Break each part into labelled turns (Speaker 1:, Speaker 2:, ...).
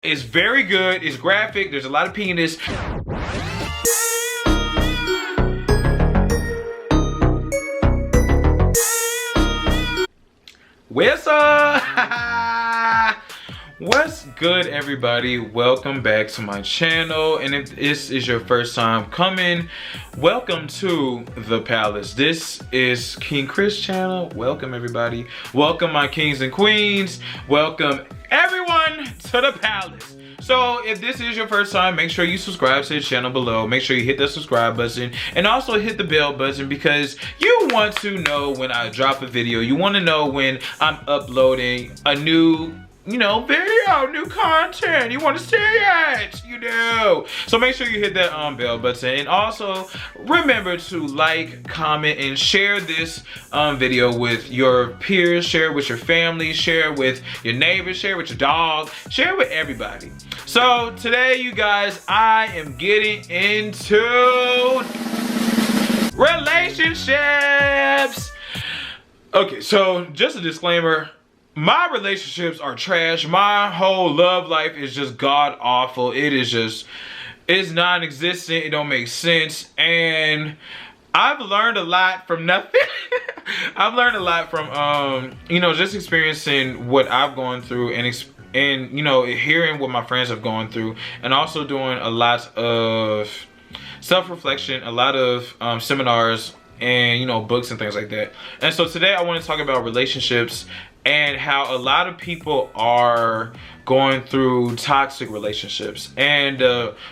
Speaker 1: It's very good. It's graphic. There's a lot of penis. What's up? What's good, everybody? Welcome back to my channel. And if this is your first time coming, welcome to the palace. This is King Kris channel. Welcome, everybody. Welcome, my kings and queens. Welcome everyone to the palace. So if this is your first time, make sure you subscribe to the channel below. Make sure you hit the subscribe button and also hit the bell button, because you want to know when I drop a video. You want to know when I'm uploading a new video, new content. You want to see it, you do. So make sure you hit that bell button, and also remember to like, comment, and share this video with your peers, share it with your family, share it with your neighbors, share it with your dog, share it with everybody. So today, you guys, I am getting into relationships. Okay, so just a disclaimer. My relationships are trash. My whole love life is just god awful. It's non-existent. It don't make sense. And I've learned a lot from nothing. I've learned a lot from just experiencing what I've gone through and hearing what my friends have gone through, and also doing a lot of self-reflection, a lot of seminars and books and things like that. And so today I want to talk about relationships and how a lot of people are going through toxic relationships. And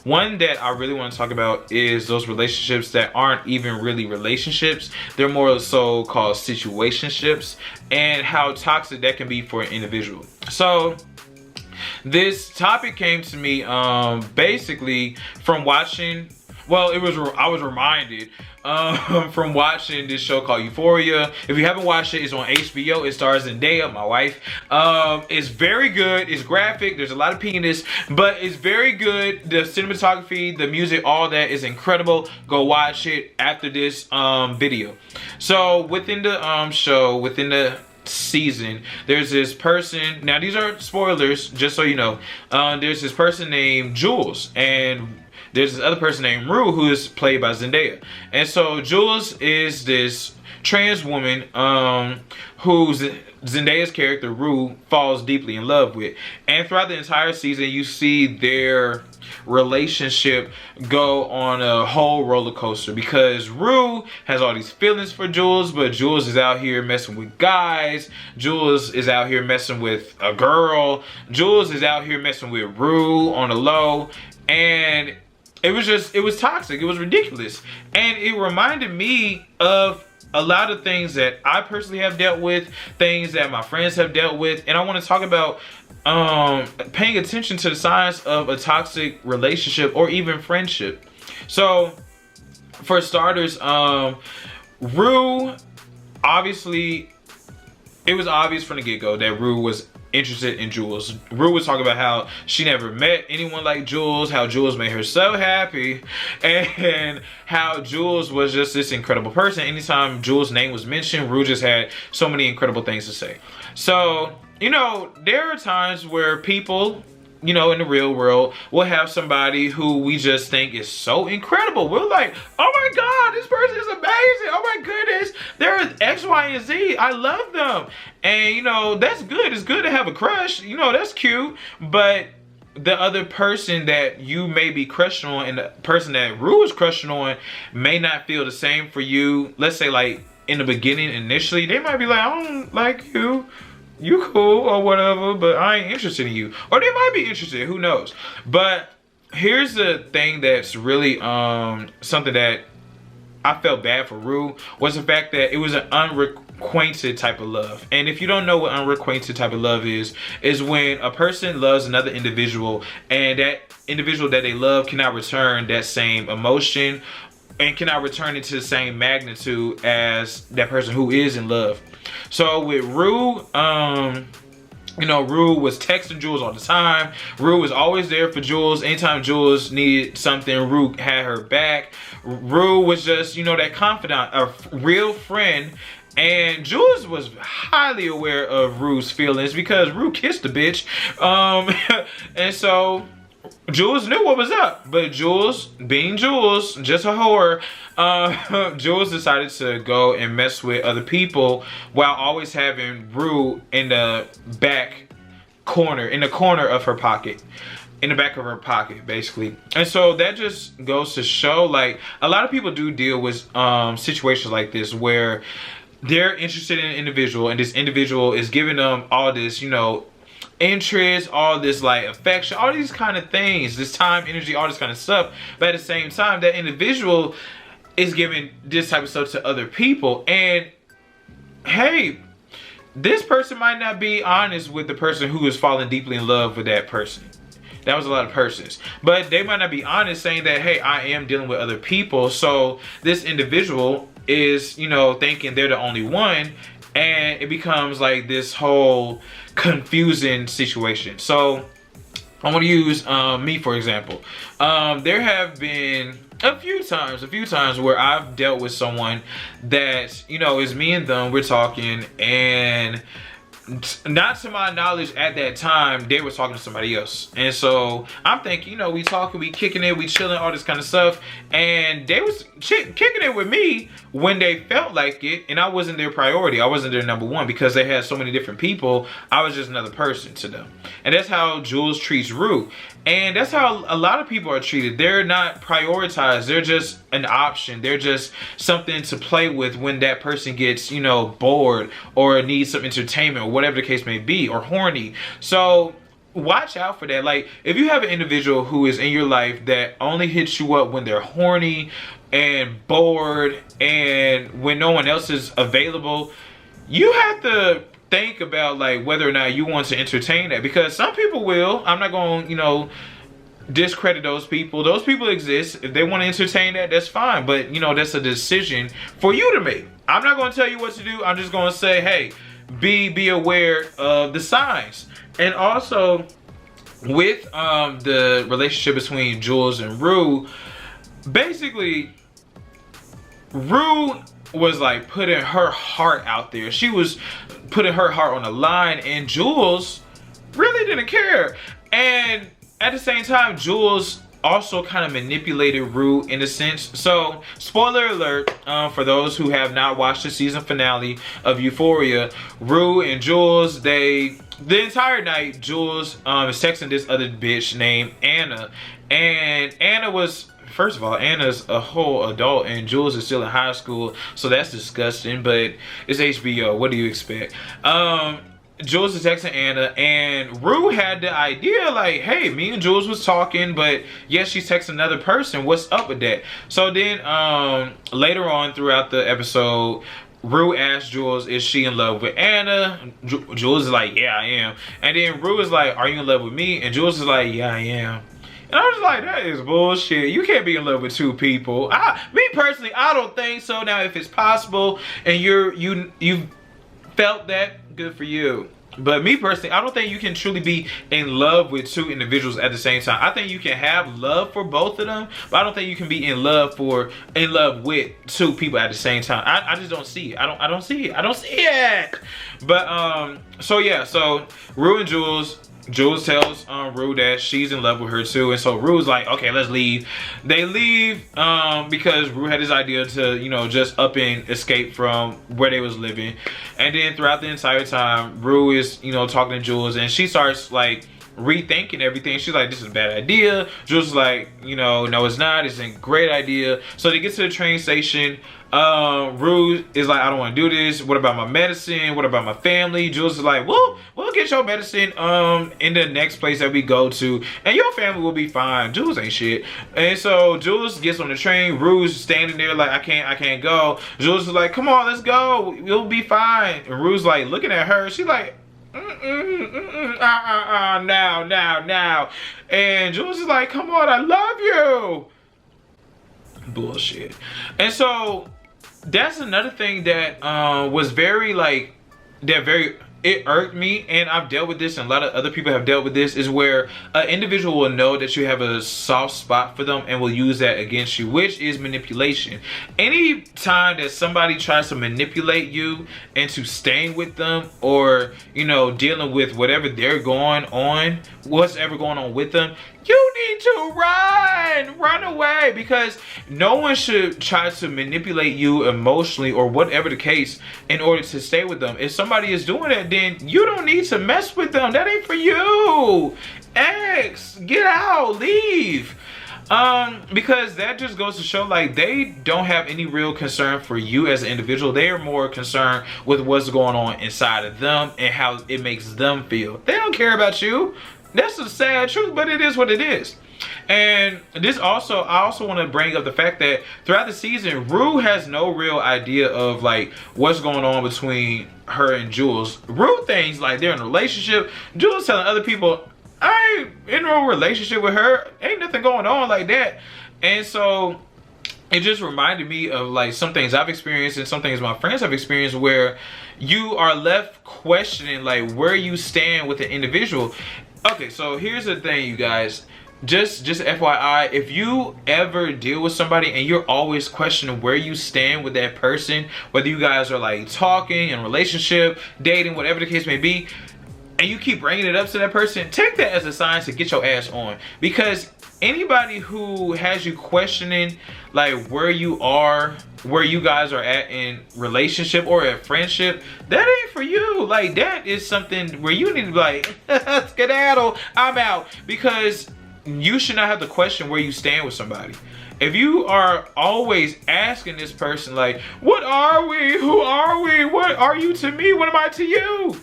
Speaker 1: one that I really want to talk about is those relationships that aren't even really relationships. They're more so called situationships, and how toxic that can be for an individual. So this topic came to me basically from watching, I was reminded from watching this show called Euphoria. If you haven't watched it, it's on HBO. It stars Zendaya, my wife. It's very good. It's graphic. There's a lot of penis, but it's very good. The cinematography, the music, all that is incredible. Go watch it after this video. So within the show, within the season, there's this person. Now these are spoilers, just so you know. There's this person named Jules, and there's this other person named Rue, who is played by Zendaya. And so Jules is this trans woman who Zendaya's character, Rue, falls deeply in love with. And throughout the entire season, you see their relationship go on a whole roller coaster, because Rue has all these feelings for Jules, but Jules is out here messing with guys. Jules is out here messing with a girl. Jules is out here messing with Rue on the low. And it was toxic. It was ridiculous. And it reminded me of a lot of things that I personally have dealt with, things that my friends have dealt with. And I want to talk about paying attention to the signs of a toxic relationship or even friendship. So for starters, Rue, obviously, it was obvious from the get-go that Rue was interested in Jules. Rue was talking about how she never met anyone like Jules, how Jules made her so happy, and how Jules was just this incredible person. Anytime Jules' name was mentioned, Rue just had so many incredible things to say. So, there are times where people, in the real world, will have somebody who we just think is so incredible. We're like, oh my God, this person is amazing. Oh my goodness, they're X, Y, and Z. I love them. And, that's good. It's good to have a crush. That's cute. But the other person that you may be crushing on, and the person that Rue is crushing on, may not feel the same for you. Let's say, like, in the beginning, initially, they might be like, I don't like you. You cool or whatever, but I ain't interested in you. Or they might be interested, who knows. But here's the thing that's really something that I felt bad for Rue, was the fact that it was an unrequited type of love. And if you don't know what unrequited type of love is when a person loves another individual, and that individual that they love cannot return that same emotion and cannot return it to the same magnitude as that person who is in love. So with Rue, Rue was texting Jules all the time. Rue was always there for Jules. Anytime Jules needed something, Rue had her back. Rue was just, that confidant, a real friend. And Jules was highly aware of Rue's feelings because Rue kissed the bitch. And so Jules knew what was up. But Jules, being Jules, just a whore, Jules decided to go and mess with other people while always having Rue in the back corner, in the corner of her pocket. In the back of her pocket, basically. And so that just goes to show, like, a lot of people do deal with situations like this where they're interested in an individual and this individual is giving them all this, you know, interest, all this like affection, all these kind of things, this time, energy, all this kind of stuff. But at the same time, that individual is giving this type of stuff to other people. And hey, this person might not be honest with the person who is falling deeply in love with that person. That was a lot of persons. But they might not be honest saying that, hey, I am dealing with other people. So this individual is, you know, thinking they're the only one. And it becomes like this whole confusing situation. So I want to use me, for example. There have been a few times where I've dealt with someone that, you know, is me and them, we're talking, and not to my knowledge at that time, they were talking to somebody else. And so I'm thinking, you know, we talking, we kicking it, we chilling, all this kind of stuff. And they was kicking it with me when they felt like it. And I wasn't their priority. I wasn't their number one because they had so many different people. I was just another person to them. And that's how Jules treats Rue. And that's how a lot of people are treated. They're not prioritized. They're just an option. They're just something to play with when that person gets, you know, bored or needs some entertainment or whatever the case may be, or horny. So watch out for that. Like, if you have an individual who is in your life that only hits you up when they're horny and bored and when no one else is available, you have to think about like whether or not you want to entertain that, because some people will. I'm not going to, you know, discredit those people. Those people exist. If they want to entertain that, that's fine. But, you know, that's a decision for you to make. I'm not going to tell you what to do. I'm just going to say, hey, be aware of the signs. And also with the relationship between Jules and Rue, basically Rue was like putting her heart out there. She was putting her heart on the line, and Jules really didn't care. And at the same time, Jules also kind of manipulated Rue in a sense. So, spoiler alert, for those who have not watched the season finale of Euphoria, Rue and Jules, the entire night, Jules is texting this other bitch named Anna. And Anna was, first of all, Anna's a whole adult and Jules is still in high school, so that's disgusting, but it's HBO. What do you expect? Jules is texting Anna, and Rue had the idea like, hey, me and Jules was talking, but yes, she's texting another person. What's up with that? So then later on throughout the episode, Rue asked Jules, is she in love with Anna? Jules is like, yeah, I am. And then Rue is like, are you in love with me? And Jules is like, yeah, I am. And I was like, that is bullshit. You can't be in love with two people. Me personally, I don't think so. Now, if it's possible and you felt that, good for you. But me personally, I don't think you can truly be in love with two individuals at the same time. I think you can have love for both of them, but I don't think you can be in love with two people at the same time. I just don't see it. I don't see it. I don't see it. But so yeah, so Rue and Jules tells Rue that she's in love with her too, and so Rue's like, okay, let's leave. They leave because Rue had this idea to, you know, just up and escape from where they was living. And then throughout the entire time, Rue is, you know, talking to Jules, and she starts like rethinking everything. She's like, this is a bad idea. Jules is like, you know, no, it's not. It's a great idea. So they get to the train station. Rue is like, I don't want to do this. What about my medicine? What about my family? Jules is like, well, we'll get your medicine in the next place that we go to, and your family will be fine. Jules ain't shit. And so Jules gets on the train. Rue's standing there like, I can't go. Jules is like, come on, let's go. We'll be fine. And Rue's like looking at her. She's like, now. And Jules is like, come on, I love you. Bullshit. And so that's another thing that was very like, that very it irked me, and I've dealt with this and a lot of other people have dealt with this, is where an individual will know that you have a soft spot for them and will use that against you, which is manipulation. Any time that somebody tries to manipulate you into staying with them, or, you know, dealing with whatever they're going on, what's ever going on with them, you need to run away, because no one should try to manipulate you emotionally or whatever the case in order to stay with them. If somebody is doing that, then you don't need to mess with them. That ain't for you. Get out, leave. Because that just goes to show, like, they don't have any real concern for you as an individual. They are more concerned with what's going on inside of them and how it makes them feel. They don't care about you. That's the sad truth, but it is what it is. And this also, I also want to bring up the fact that throughout the season, Rue has no real idea of, like, what's going on between her and Jules. Rue thinks like they're in a relationship. Jules telling other people, I ain't in no relationship with her. Ain't nothing going on like that. And so it just reminded me of, like, some things I've experienced and some things my friends have experienced, where you are left questioning, like, where you stand with an individual. Okay, so here's the thing, you guys. Just FYI, if you ever deal with somebody and you're always questioning where you stand with that person, whether you guys are, like, talking, in a relationship, dating, whatever the case may be, and you keep bringing it up to that person, take that as a sign to get your ass on. Because anybody who has you questioning, like, where you are, where you guys are at in relationship or at friendship, that ain't for you. Like, that is something where you need to be like, skedaddle, I'm out. Because you should not have to question where you stand with somebody. If you are always asking this person, like, what are we? Who are we? What are you to me? What am I to you?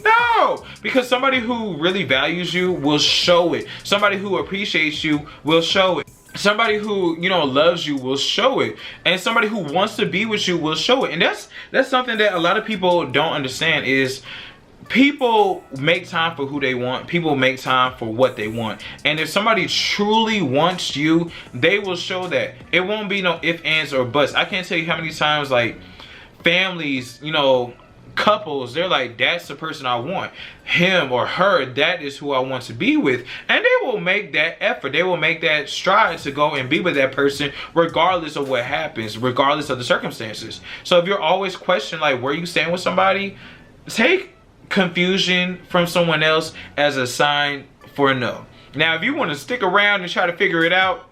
Speaker 1: No, because somebody who really values you will show it. Somebody who appreciates you will show it. Somebody who, you know, loves you will show it. And somebody who wants to be with you will show it. And that's something that a lot of people don't understand, is people make time for who they want. People make time for what they want. And if somebody truly wants you, they will show that. It won't be no ifs, ands, or buts. I can't tell you how many times, like, families, you know, couples, they're like, that's the person I want, him or her, that is who I want to be with. And they will make that effort, they will make that stride to go and be with that person regardless of what happens, regardless of the circumstances. So if you're always questioning, like, where you stand with somebody, take confusion from someone else as a sign for a no. Now, if you want to stick around and try to figure it out,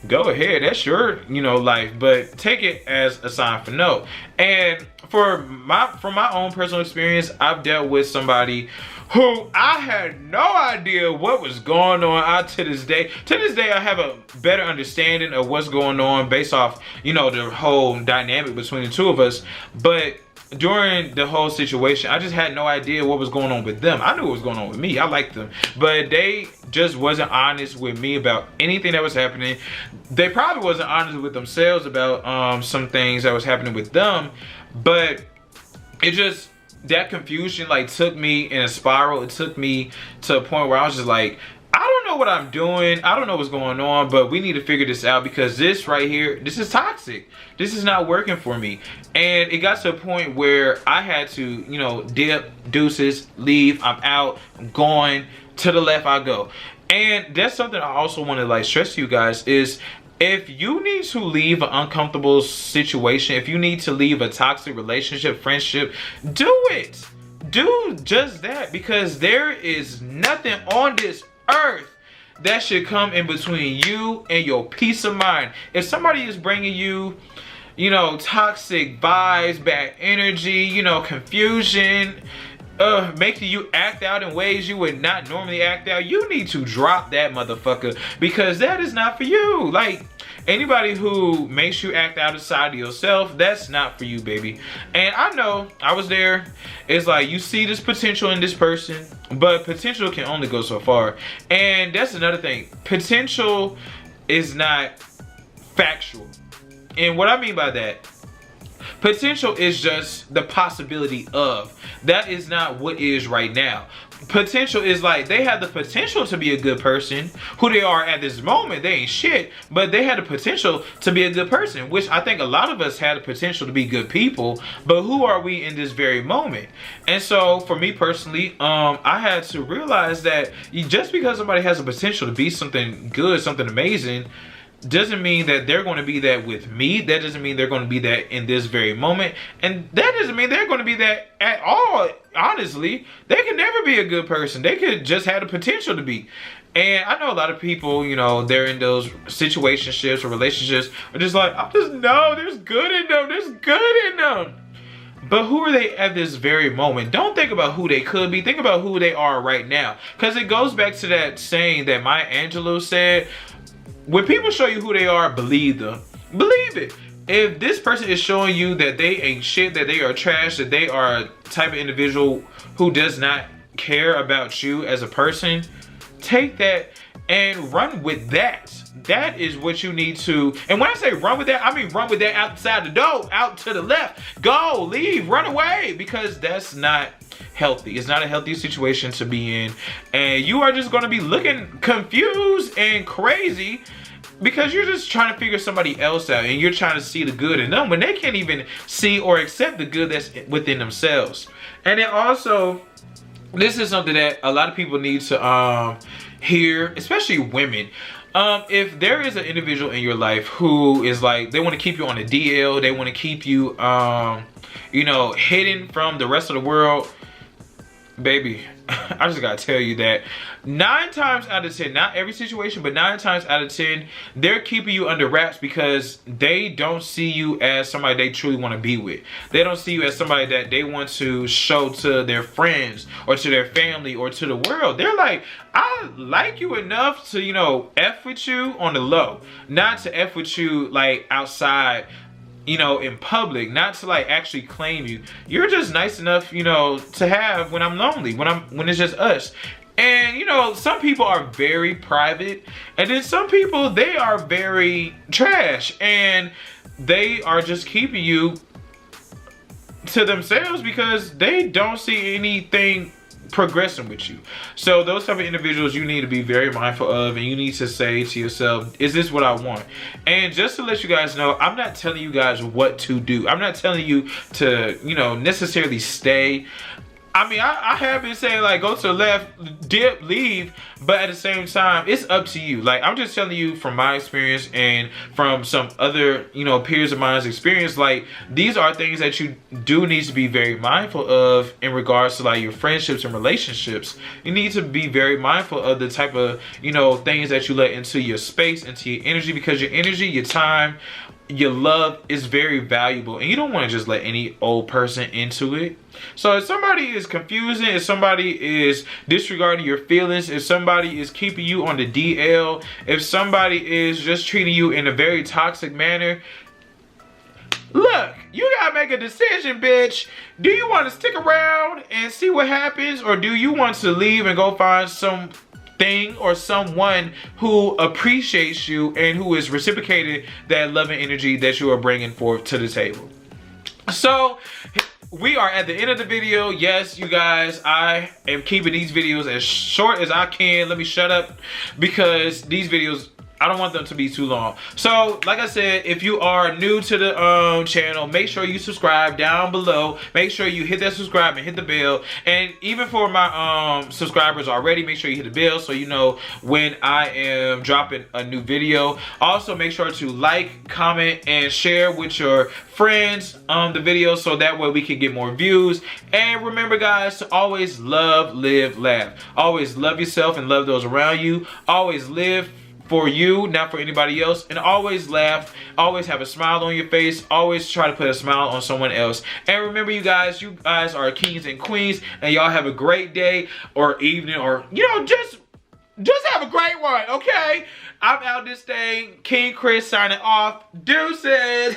Speaker 1: go ahead, that's your, you know, life, but take it as a sign for no. And from my own personal experience, I've dealt with somebody who I had no idea what was going on. To this day, I have a better understanding of what's going on based off, you know, the whole dynamic between the two of us. But during the whole situation, I just had no idea what was going on with them. I knew what was going on with me. I liked them, but they just wasn't honest with me about anything that was happening. They probably wasn't honest with themselves about some things that was happening with them. But it just, that confusion, like, took me in a spiral. It took me to a point where I was just like, I don't know what I'm doing. I don't know what's going on, but we need to figure this out, because this right here, this is toxic. This is not working for me. And it got to a point where I had to, you know, dip, deuces, leave, I'm out, I'm going, to the left I go. And that's something I also want to, like, stress to you guys, is if you need to leave an uncomfortable situation, if you need to leave a toxic relationship, friendship, do it. Do just that, because there is nothing on this earth that should come in between you and your peace of mind. If somebody is bringing you, you know, toxic vibes, bad energy, you know, confusion, making you act out in ways you would not normally act out, you need to drop that motherfucker, because that is not for you. Like, anybody who makes you act outside of yourself, that's not for you, baby. And I know, I was there. It's like, you see this potential in this person, but potential can only go so far. And that's another thing. Potential is not factual. And what I mean by that, potential is just the possibility of. That is not what is right now. potential is like, they have the potential to be a good person. Who they are at this moment, they ain't shit, but they had the potential to be a good person, which I think a lot of us had the potential to be good people, but who are we in this very moment? And so for me personally, I had to realize that just because somebody has a potential to be something good, something amazing, doesn't mean that they're going to be that with me. That doesn't mean they're going to be that in this very moment. And that doesn't mean they're going to be that at all. Honestly, they can never be a good person. They could just have the potential to be. And I know a lot of people, you know, they're in those situationships or relationships are just like, I just know there's good in them. There's good in them. But who are they at this very moment? Don't think about who they could be. Think about who they are right now. Because it goes back to that saying that Maya Angelou said, when people show you who they are, believe them. Believe it. If this person is showing you that they ain't shit, that they are trash, that they are a type of individual who does not care about you as a person, take that and run with that. That is what you need to, and when I say run with that, I mean run with that outside the door, out to the left. Go, leave, run away, because that's not healthy. It's not a healthy situation to be in, and you are just going to be looking confused and crazy because you're just trying to figure somebody else out, and you're trying to see the good in them when they can't even see or accept the good that's within themselves. And then also, this is something that a lot of people need to hear, especially women. If there is an individual in your life who is like, they want to keep you on the DL, they want to keep you, you know, hidden from the rest of the world, baby, I just gotta tell you that 9 times out of 10, not every situation, but 9 times out of 10, they're keeping you under wraps because they don't see you as somebody they truly want to be with. They don't see you as somebody that they want to show to their friends or to their family or to the world. They're like, I like you enough to, you know, F with you on the low, not to F with you like outside, you know, in public, not to like actually claim you. You're just nice enough, you know, to have when I'm lonely, when it's just us. And you know, some people are very private, and then some people, they are very trash, and they are just keeping you to themselves because they don't see anything progressing with you. So those type of individuals you need to be very mindful of, and you need to say to yourself, is this what I want? And just to let you guys know, I'm not telling you guys what to do. I'm not telling you to, you know, necessarily stay. I mean, I have been saying like go to the left, dip, leave, but at the same time, it's up to you. Like, I'm just telling you from my experience and from some other, you know, peers of mine's experience, like these are things that you do need to be very mindful of in regards to like your friendships and relationships. You need to be very mindful of the type of, you know, things that you let into your space, into your energy, because your energy, your time, your love is very valuable, and you don't want to just let any old person into it. So if somebody is confusing, if somebody is disregarding your feelings, if somebody is keeping you on the DL, if somebody is just treating you in a very toxic manner, look, you gotta make a decision, bitch. Do you want to stick around and see what happens, or do you want to leave and go find some thing or someone who appreciates you and who is reciprocating that love and energy that you are bringing forth to the table? So we are at the end of the video. Yes, you guys, I am keeping these videos as short as I can. Let me shut up, because these videos, I don't want them to be too long. So, like I said, if you are new to the channel, make sure you subscribe down below. Make sure you hit that subscribe and hit the bell. And even for my subscribers already, make sure you hit the bell so you know when I am dropping a new video. Also, make sure to like, comment, and share with your friends the video so that way we can get more views. And remember, guys, to always love, live, laugh. Always love yourself and love those around you. Always live for you, not for anybody else, and always laugh, always have a smile on your face, always try to put a smile on someone else. And remember, you guys are kings and queens, and y'all have a great day or evening, or, you know, just have a great one, okay? I'm out this thing. King Kris signing off. Deuces.